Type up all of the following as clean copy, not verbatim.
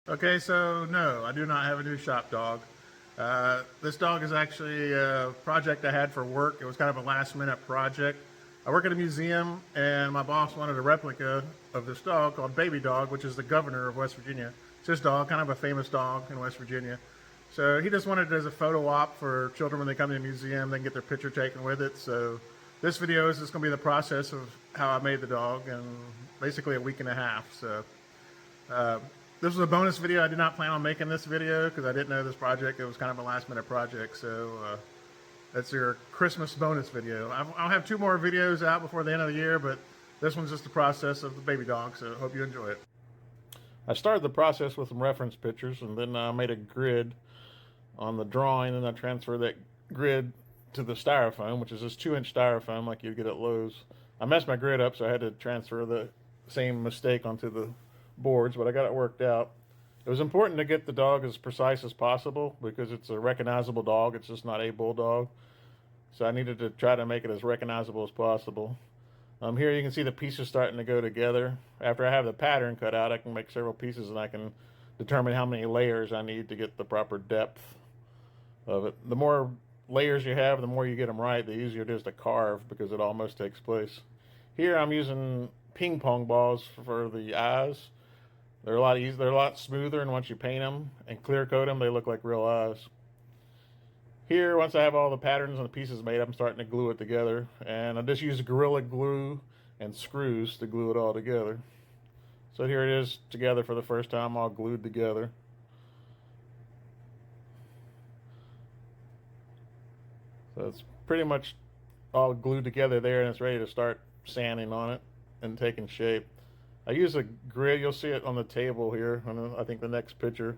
Okay, so no, I do not have a new shop dog. This dog is actually a project I had for work. It was kind of a last minute project. I work at a museum, and my boss wanted a replica of this dog called Baby Dog, which is the governor of West Virginia. It's his dog, kind of a famous dog in West Virginia. So he just wanted it as a photo op for children when they come to the museum. They can get their picture taken with it. So this video is just going to be the process of how I made the dog in basically a week and a half. So this was a bonus video. I did not plan on making this video because I didn't know this project. It was kind of a last minute project. So that's your Christmas bonus video. I'll have two more videos out before the end of the year, but this one's just the process of the baby dog. So hope you enjoy it. I started the process with some reference pictures, and then I made a grid on the drawing, and I transferred that grid to the styrofoam, which is this 2-inch styrofoam like you'd get at Lowe's. I messed my grid up, so I had to transfer the same mistake onto the boards, but I got it worked out. It was important to get the dog as precise as possible because it's a recognizable dog. It's just not a bulldog. So I needed to try to make it as recognizable as possible. Here you can see the pieces starting to go together. After I have the pattern cut out, I can make several pieces and I can determine how many layers I need to get the proper depth of it. The more layers you have, the more you get them right, the easier it is to carve because it almost takes place. Here I'm using ping pong balls for the eyes. They're a lot easier. They're a lot smoother, and once you paint them and clear coat them, they look like real eyes. Here, once I have all the patterns and the pieces made, I'm starting to glue it together, and I just use Gorilla Glue and screws to glue it all together. So here it is together for the first time, all glued together. So it's pretty much all glued together there, and it's ready to start sanding on it and taking shape. I use a grid. You'll see it on the table here. I think the next picture,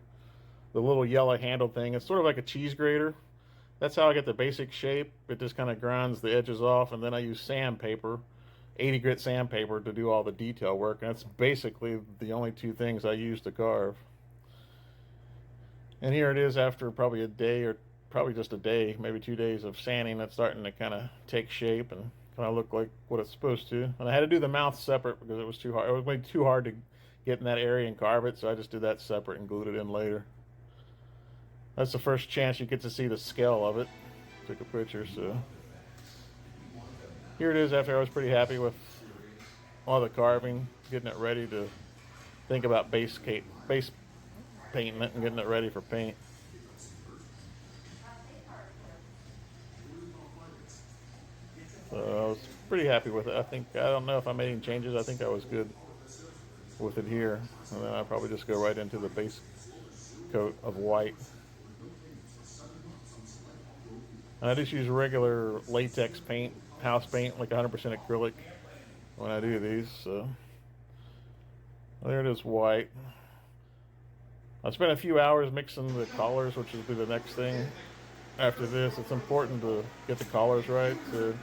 the little yellow handle thing. It's sort of like a cheese grater. That's how I get the basic shape. It just kind of grinds the edges off, and then I use sandpaper, 80 grit sandpaper, to do all the detail work. And that's basically the only two things I use to carve. And here it is after probably a day, or probably just a day, maybe 2 days of sanding. It's starting to kind of take shape and kind of look like what it's supposed to. And I had to do the mouth separate because it was too hard. It was way too hard to get in that area and carve it, so I just did that separate and glued it in later. That's the first chance you get to see the scale of it. Took a picture, so here it is after I was pretty happy with all the carving, getting it ready to think about base painting it and getting it ready for paint. So I was pretty happy with it. I don't know if I made any changes. I think I was good with it here. And then I'll probably just go right into the base coat of white. And I just use regular latex paint, house paint, like 100% acrylic when I do these. So there it is, white. I spent a few hours mixing the collars, which will be the next thing after this. It's important to get the collars right. So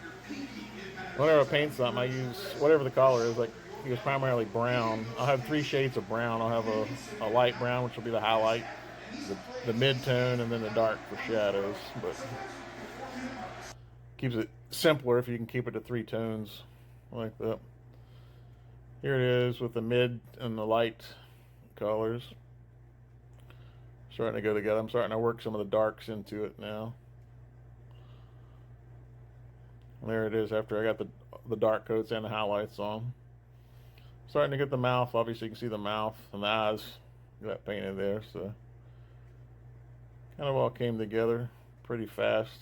whenever I paint something, I use whatever the color is. Like, I use primarily brown. I'll have 3 shades of brown. I'll have a light brown, which will be the highlight, the mid-tone, and then the dark for shadows. But keeps it simpler if you can keep it to 3 tones like that. Here it is with the mid and the light colors starting to go together. I'm starting to work some of the darks into it now. And there it is after I got the dark coats and the highlights on. Starting to get the mouth. Obviously you can see the mouth and the eyes got painted there. So kind of all came together pretty fast.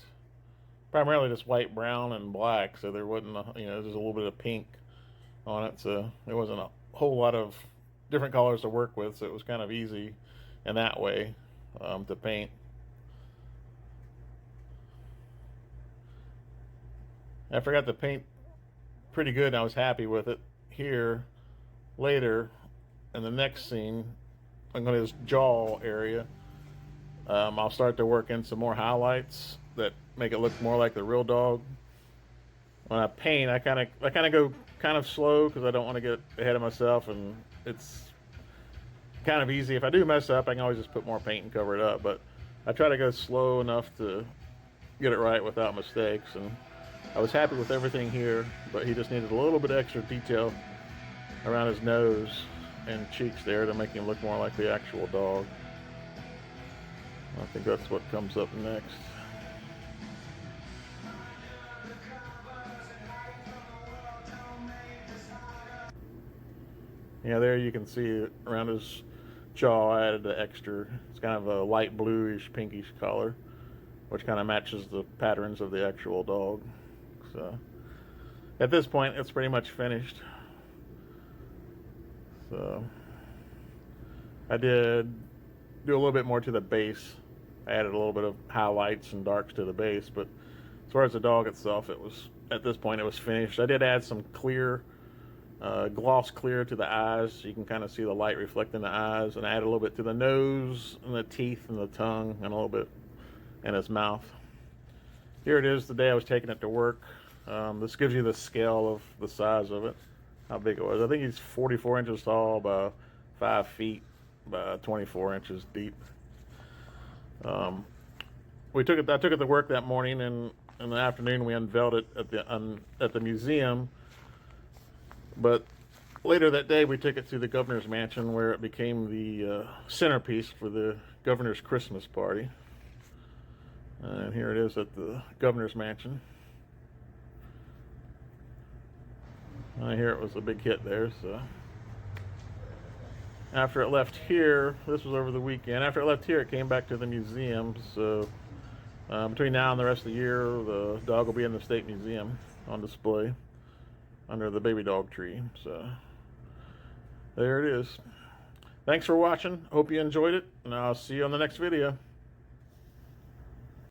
Primarily just white, brown, and black. So there wasn't, there's a little bit of pink on it. So there wasn't a whole lot of different colors to work with. So it was kind of easy in that way to paint. I forgot to paint pretty good and I was happy with it. Here, later, in the next scene, I'm going to his jaw area. I'll start to work in some more highlights that make it look more like the real dog. When I paint, I kind of go kind of slow because I don't want to get ahead of myself, and it's kind of easy. If I do mess up, I can always just put more paint and cover it up, but I try to go slow enough to get it right without mistakes. And I was happy with everything here, but he just needed a little bit extra detail around his nose. and cheeks there to make him look more like the actual dog. I think that's what comes up next. Yeah, there you can see around his jaw I added the extra. It's kind of a light bluish, pinkish color, which kind of matches the patterns of the actual dog. So at this point, it's pretty much finished. So I did do a little bit more to the base. I added a little bit of highlights and darks to the base, but as far as the dog itself, it was, at this point, it was finished. I did add some clear, gloss clear to the eyes, so you can kind of see the light reflecting the eyes, and I added a little bit to the nose and the teeth and the tongue and a little bit in his mouth. Here it is the day I was taking it to work. This gives you the scale of the size of it, how big it was. I think he's 44 inches tall by 5 feet by 24 inches deep. I took it to work that morning, and in the afternoon we unveiled it at the museum. But later that day we took it to the governor's mansion, where it became the centerpiece for the governor's Christmas party. And here it is at the governor's mansion. I hear it was a big hit there. So after it left here, this was over the weekend, after it left here it came back to the museum. So between now and the rest of the year, the dog will be in the State Museum on display under the baby dog tree. So there it is. Thanks for watching. Hope you enjoyed it, and I'll see you on the next video.